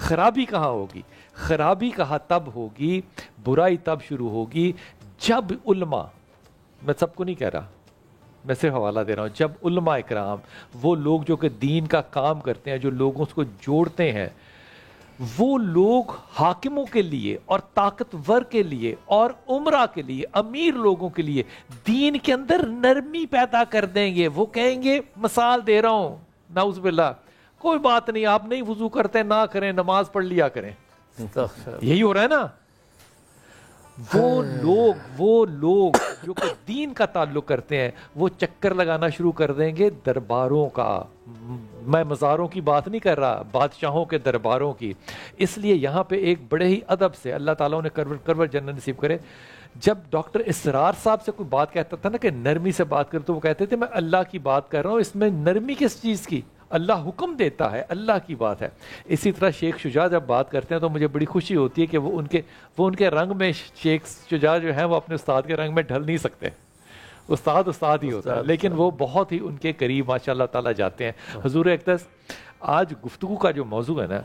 خرابی کہاں ہوگی؟ خرابی کہاں تب ہوگی، برائی تب شروع ہوگی جب علماء، میں سب کو نہیں کہہ رہا، میں صرف حوالہ دے رہا ہوں، جب علماء اکرام، وہ لوگ جو کہ دین کا کام کرتے ہیں، جو لوگوں کو جوڑتے ہیں، وہ لوگ حاکموں کے لیے اور طاقتور کے لیے اور عمرہ کے لیے، امیر لوگوں کے لیے دین کے اندر نرمی پیدا کر دیں گے. وہ کہیں گے، مثال دے رہا ہوں، نعوذ باللہ، کوئی بات نہیں، آپ نہیں وضو کرتے نہ کریں، نماز پڑھ لیا کریں. یہی ہو رہا ہے نا. وہ لوگ جو کہ دین کا تعلق کرتے ہیں، وہ چکر لگانا شروع کر دیں گے درباروں کا. میں مزاروں کی بات نہیں کر رہا، بادشاہوں کے درباروں کی. اس لیے یہاں پہ ایک بڑے ہی ادب سے، اللہ تعالیٰ نے کرور جنت نصیب کرے، جب ڈاکٹر اسرار صاحب سے کوئی بات کہتا تھا نا کہ نرمی سے بات کر، تو وہ کہتے تھے میں اللہ کی بات کر رہا ہوں، اس میں نرمی کس چیز کی؟ اللہ حکم دیتا ہے، اللہ کی بات ہے. اسی طرح شیخ شجاع جب بات کرتے ہیں تو مجھے بڑی خوشی ہوتی ہے کہ وہ ان کے رنگ میں، شیخ شجاع جو ہیں وہ اپنے استاد کے رنگ میں ڈھل نہیں سکتے. استاد ہی ہوتا ہے، لیکن وہ بہت ہی ان کے قریب ماشاء اللہ تعالیٰ جاتے ہیں. حضور اقدس، آج گفتگو کا جو موضوع ہے نا،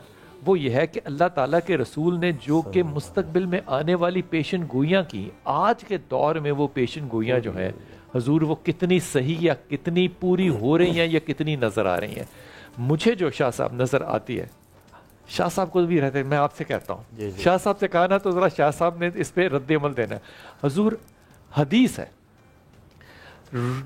وہ یہ ہے کہ اللہ تعالیٰ کے رسول نے جو کہ مستقبل میں آنے والی پیشن گوئیاں کی، آج کے دور میں وہ پیشن گوئیاں جو ہیں حضور، وہ کتنی صحیح یا کتنی پوری ہو رہی ہیں یا کتنی نظر آ رہی ہیں. مجھے جو شاہ صاحب نظر آتی ہے، شاہ صاحب کو بھی رہتے، میں آپ سے کہتا ہوں، شاہ صاحب سے کہا نا تو ذرا شاہ صاحب نے اس پہ رد عمل دینا ہے. حضور، حدیث ہے،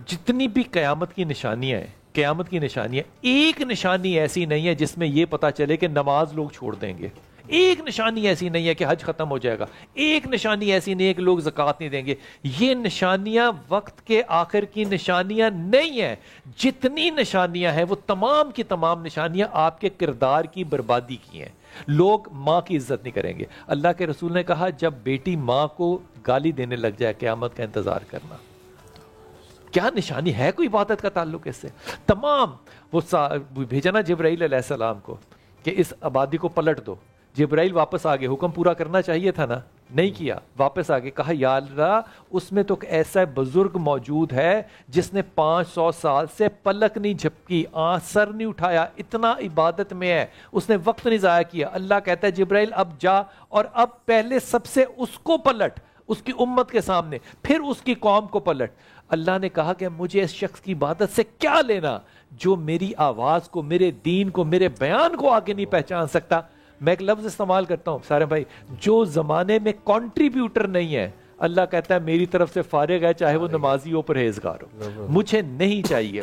جتنی بھی قیامت کی نشانیاں ہیں، قیامت کی نشانیاں، ایک نشانی ایسی نہیں ہے جس میں یہ پتا چلے کہ نماز لوگ چھوڑ دیں گے. ایک نشانی ایسی نہیں ہے کہ حج ختم ہو جائے گا. ایک نشانی ایسی نہیں ہے کہ لوگ زکوٰۃ نہیں دیں گے. یہ نشانیاں وقت کے آخر کی نشانیاں نہیں ہیں. جتنی نشانیاں ہیں وہ تمام کی تمام نشانیاں آپ کے کردار کی بربادی کی ہیں. لوگ ماں کی عزت نہیں کریں گے. اللہ کے رسول نے کہا، جب بیٹی ماں کو گالی دینے لگ جائے، قیامت کا انتظار کرنا. کیا نشانی ہے؟ کوئی عبادت کا تعلق اس سے؟ تمام وہ بھیجا نا جبرائیل علیہ السلام کو کہ اس آبادی کو پلٹ دو. جبرائیل واپس آگے، حکم پورا کرنا چاہیے تھا نا، نہیں کیا، واپس آگے. کہا یا اللہ، اس میں تو ایسا بزرگ موجود ہے جس نے 500 سال سے پلک نہیں جھپکی، سر نہیں اٹھایا، اتنا عبادت میں ہے، اس نے وقت نہیں ضائع کیا. اللہ کہتا ہے جبرائیل اب جا اور اب پہلے سب سے اس کو پلٹ، اس کی امت کے سامنے، پھر اس کی قوم کو پلٹ. اللہ نے کہا کہ مجھے اس شخص کی عبادت سے کیا لینا جو میری آواز کو، میرے دین کو، میرے بیان کو آگے نہیں پہچان سکتا. میں ایک لفظ استعمال کرتا ہوں سارے بھائی، جو زمانے میں کنٹریبیوٹر نہیں ہے، اللہ کہتا ہے میری طرف سے فارغ ہے، چاہے وہ نمازی ہو، پرہیزگار ہو، مجھے نہیں چاہیے.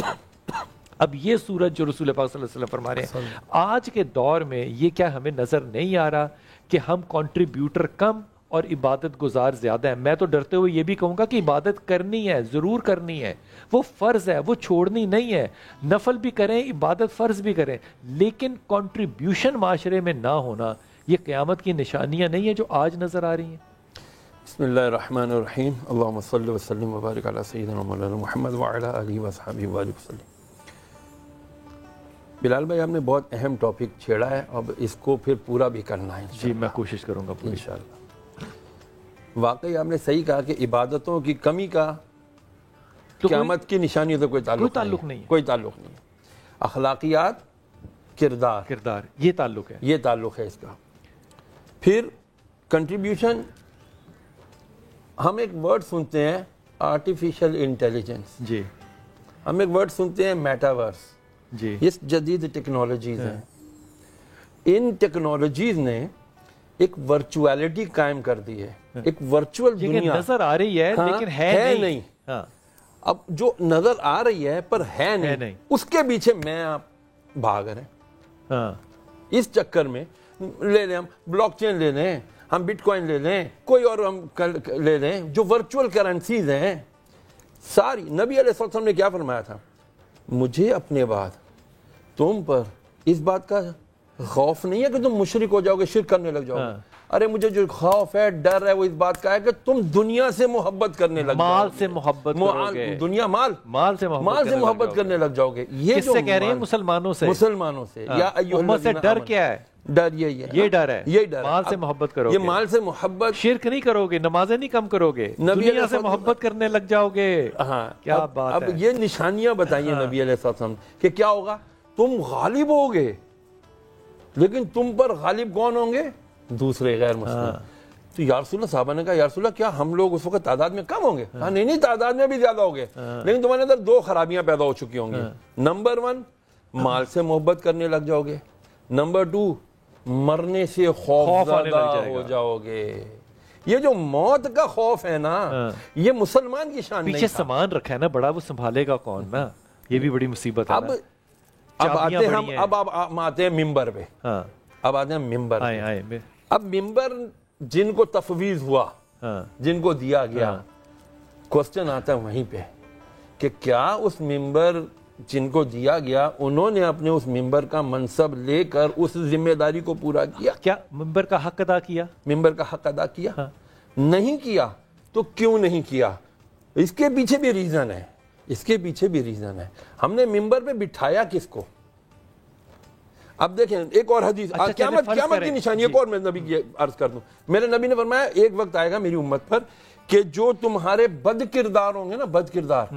اب یہ سورج جو رسول پاک صلی اللہ علیہ وسلم فرما رہے ہیں، آج کے دور میں یہ کیا ہمیں نظر نہیں آ رہا کہ ہم کنٹریبیوٹر کم اور عبادت گزار زیادہ ہیں؟ میں تو ڈرتے ہوئے یہ بھی کہوں گا کہ عبادت کرنی ہے، ضرور کرنی ہے، وہ فرض ہے، وہ چھوڑنی نہیں ہے. نفل بھی کریں، عبادت فرض بھی کریں، لیکن کنٹریبیوشن معاشرے میں نہ ہونا، یہ قیامت کی نشانیاں نہیں ہیں جو آج نظر آ رہی ہیں. بسم اللہ الرحمن الرحیم. اللہم صلی وسلم وبارک علی سیدنا مولانا محمد وعلی آلہ وصحبہ وسلم. بلال بھائی، آپ نے بہت اہم ٹاپک چھیڑا ہے، اب اس کو پھر پورا بھی کرنا ہے. جی میں کوشش کروں گا انشاءاللہ. واقعی آپ نے صحیح کہا کہ عبادتوں کی کمی کا قیامت کی نشانی تو کوئی تعلق نہیں ہے. کوئی تعلق نہیں ہے. اخلاقیات، کردار، یہ تعلق ہے، یہ تعلق ہے اس کا. پھر کنٹریبیوشن، ہم ایک ورڈ سنتے ہیں آرٹیفیشل انٹیلیجنس، جی ہم ایک ورڈ سنتے ہیں میٹاورس، جی یہ جدید ٹیکنالوجیز ہیں. ان ٹیکنالوجیز نے ایک ورچویلٹی قائم کر دی ہے، ایک ورچوئل دنیا نظر آ رہی ہے لیکن ہے نہیں. اب جو نظر آ رہی ہے پر ہے نہیں، اس کے پیچھے میں آپ بھاگ رہے ہیں. اس چکر میں لے لیں، ہم بلاک چین لے لیں، ہم بٹ کوائن لے لیں، کوئی اور ہم لے لیں، جو ورچوئل کرنسیز ہیں ساری. نبی علیہ السلام نے کیا فرمایا تھا؟ مجھے اپنے بعد تم پر اس بات کا خوف نہیں ہے کہ تم مشرک ہو جاؤ گے، شرک کرنے لگ جاؤ گے. ارے مجھے جو خوف ہے، ڈر ہے، وہ اس بات کا ہے کہ تم دنیا سے محبت کرنے لگ جاؤ گے، مال سے محبت کرو گے، دنیا مال سے محبت کرنے لگ جاؤ گے. یہ کس سے کہہ رہے ہیں؟ مسلمانوں سے. یا امت سے ڈر کیا ہے؟ ڈر یہی ہے، یہ ڈر ہے، یہ ڈر. مال سے محبت کرو گے، یہ مال سے محبت، شرک نہیں کرو گے، نمازیں نہیں کم کرو گے، دنیا سے محبت کرنے لگ جاؤ گے. کیا بات ہے. اب یہ نشانیاں بتائیے نبی علیہ السلام کہ کیا ہوگا؟ تم غالب ہوگے، لیکن تم پر غالب کون ہوں گے؟ دوسرے غیر مسلم. تو یا رسول اللہ، صحابہ نے کہا یا رسول اللہ کیا ہم لوگ اس وقت تعداد میں کم ہوں گے؟ کہا نہیں تعداد میں بھی زیادہ ہو گے، لیکن تمہارے اندر 2 خرابیاں پیدا ہو چکی ہوں گی. نمبر 1 مال سے محبت کرنے لگ جاؤ گے. نمبر 2 مرنے سے خوف زدہ ہو جاؤ گے. یہ جو موت کا خوف ہے نا، یہ مسلمان کی شان نہیں. پیچھے سامان رکھا ہے نا بڑا، وہ سنبھالے گا کون نا؟ یہ بھی بڑی مصیبت ہے. اب آتے ہیں ممبر پہ. اب آتے ہیں ممبر. اب ممبر جن کو تفویض ہوا، جن کو دیا گیا، کوسچن آتا ہے وہیں پہ کہ کیا اس ممبر جن کو دیا گیا انہوں نے اپنے اس ممبر کا منصب لے کر اس ذمہ داری کو پورا کیا؟ کیا ممبر کا حق ادا کیا؟ ممبر کا حق ادا کیا؟ نہیں کیا. تو کیوں نہیں کیا؟ اس کے پیچھے بھی ریزن ہے. اس کے پیچھے بھی ریزن ہے. ہم نے ممبر پہ بٹھایا کس کو؟ اب دیکھیں ایک اور حدیث، قیامت کی نشانی. ایک اور میں نبی کی عرض کر دوں. میرے نبی نے فرمایا ایک وقت آئے گا میری امت پر کہ جو تمہارے بد کردار ہوں گے نا، بد کردار،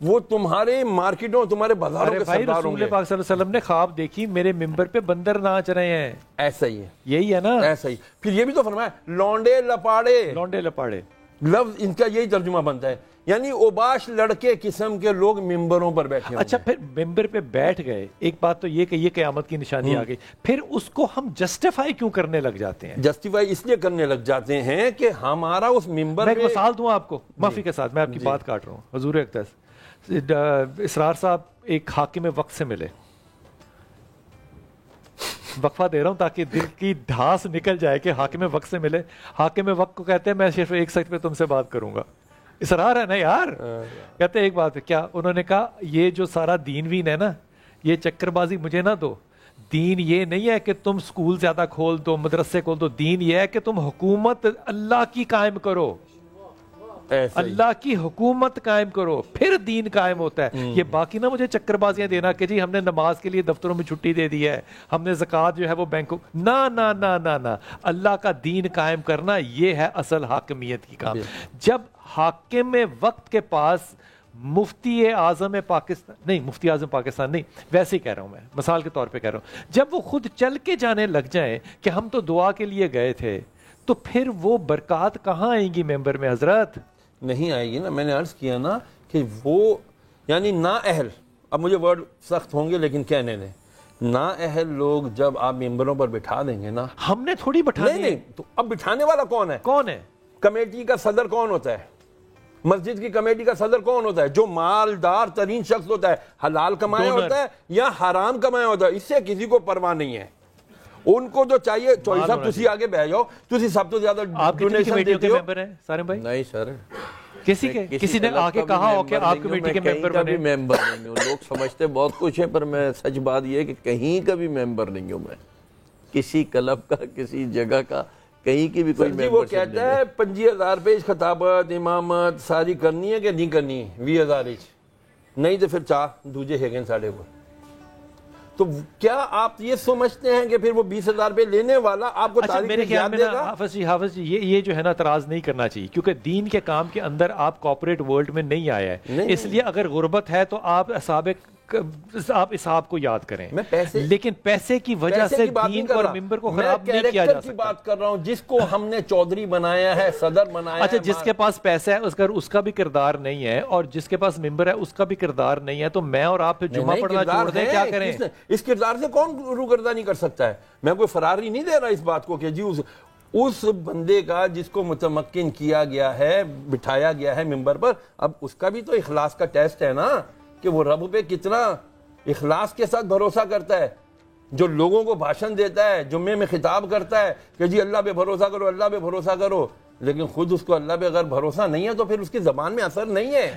وہ تمہارے مارکیٹوں، تمہارے بازاروں کے سردار ہوں گے. رسول پاک صلی اللہ علیہ وسلم نے خواب دیکھی میرے ممبر پہ بندر ناچ رہے ہیں. ایسا ہی ہے، یہی ہے نا، ایسا ہی. پھر یہ بھی تو فرمایا لونڈے لپاڑے. لونڈے لپاڑے لفظ ان کا یہی ترجمہ بنتا ہے، یعنی اوباش لڑکے قسم کے لوگ ممبروں پر بیٹھے. اچھا پھر ممبر پہ بیٹھ گئے، ایک بات تو یہ کہ یہ قیامت کی نشانی آ گئی، پھر اس کو ہم جسٹیفائی کیوں کرنے لگ جاتے ہیں؟ جسٹیفائی اس لیے کرنے لگ جاتے ہیں کہ ہمارا اس ممبر. میں ایک مثال دوں آپ کو، معافی کے ساتھ میں آپ کی بات کاٹ رہا ہوں. حضور اقدس اسرار صاحب ایک حاکم وقت سے ملے. وقفہ دے رہا ہوں تاکہ دل کی دھاس نکل جائے کہ حاکم وقت سے ملے. حاکم وقت کو کہتے ہیں میں صرف 1 سیکنڈ پہ تم سے بات کروں گا. اسرار ہے نا یار. کہتے ہیں ایک بات ہے کیا؟ انہوں نے کہا یہ جو سارا دین وین ہے نا، یہ چکر بازی مجھے نہ دو. دین یہ نہیں ہے کہ تم سکول زیادہ کھول دو، مدرسے کھول دو. دین یہ ہے کہ تم حکومت اللہ کی قائم کرو، اللہ کی حکومت قائم کرو، پھر دین قائم ہوتا ہے. یہ باقی نہ مجھے چکر بازیاں دینا کہ جی ہم نے نماز کے لیے دفتروں میں چھٹی دے دی ہے، ہم نے زکوٰۃ جو ہے وہ بینکوں. نہ نہ نہ نہ نہ، اللہ کا دین قائم کرنا یہ ہے اصل حاکمیت کی کام. جب حاکم وقت کے پاس مفتی اعظم پاکستان نہیں، مفتی اعظم پاکستان نہیں، ویسے ہی کہہ رہا ہوں میں، مثال کے طور پہ کہہ رہا ہوں، جب وہ خود چل کے جانے لگ جائیں کہ ہم تو دعا کے لیے گئے تھے، تو پھر وہ برکات کہاں آئیں گی ممبر میں حضرت؟ نہیں آئے گی نا. میں نے عرض کیا نا کہ وہ یعنی نااہل، اب مجھے ورڈ سخت ہوں گے لیکن کہنے دیں، نااہل لوگ جب آپ ممبروں پر بٹھا دیں گے نا. ہم نے تھوڑی بٹھانے. نہیں، تو اب بٹھانے والا کون ہے؟ کون ہے؟ کمیٹی کا صدر کون ہوتا ہے؟ مسجد کی کمیٹی کا صدر کون ہوتا ہے؟ جو مالدار ترین شخص ہوتا ہے، حلال کمایا ہوتا ہے یا حرام کمایا ہوتا ہے، اس سے کسی کو پرواہ نہیں ہے. ان کو جو چاہیے چوہی صاحب تسی آگے بہ جاؤ، تسی سب تو زیادہ ڈونیشن دیتے ہو. ممبر ہیں سارے بھائی؟ نہیں سر، کسی نے آ کے کہا ہو کہ آپ کمیٹی کے ممبر بنے؟ ممبر نہیں ہوں. لوگ سمجھتے بہت کچھ ہے، پر میں سچ بات یہ ہے کہ کہیں کا بھی ممبر نہیں ہوں. میں کسی کلب کا، کسی جگہ کا، کہیں کی بھی کوئی ممبر. وہ کہتا ہے 25,000 پیج خطابت امامت ساری کرنی ہے کہ نہیں کرنی ہے؟ 20,000 نہیں تو پھر چاہ دوجے ہیگن ساڑھے کو. تو کیا آپ یہ سمجھتے ہیں کہ پھر وہ 20,000 پہ لینے والا آپ کو تاریخ میں یاد دے گا؟ حافظ جی یہ جو ہے نا اعتراض نہیں کرنا چاہیے، کیونکہ دین کے کام کے اندر آپ کارپوریٹ ورلڈ میں نہیں آیا ہے. اس لیے اگر غربت ہے تو آپ اصحاب کو یاد کریں، لیکن پیسے کی وجہ سے دین اور ممبر کو خراب نہیں کیا جا سکتا. میں بات کر رہا ہوں جس کو ہم نے چودھری بنایا ہے، صدر بنایا ہے. اچھا جس کے پاس پیسہ ہے اس کا بھی کردار نہیں ہے، اور جس کے پاس ممبر ہے اس کا بھی کردار نہیں ہے، تو میں اور آپ پھر جمعہ پڑھنا چھوڑ دیں، کیا کریں؟ اس کردار سے کون روگردانی کر سکتا ہے؟ میں کوئی فراری نہیں دے رہا اس بات کو کہ جی اس بندے کا جس کو متمکن کیا گیا ہے، بٹھایا گیا ہے ممبر پر، اب اس کا بھی تو اخلاص کا ٹیسٹ ہے نا کہ وہ رب پہ کتنا اخلاص کے ساتھ بھروسہ کرتا ہے. جو لوگوں کو بھاشن دیتا ہے، جمعے میں خطاب کرتا ہے کہ جی اللہ پہ بھروسہ کرو، اللہ پہ بھروسہ کرو، لیکن خود اس کو اللہ پہ اگر بھروسہ نہیں ہے تو پھر اس کی زبان میں اثر نہیں ہے.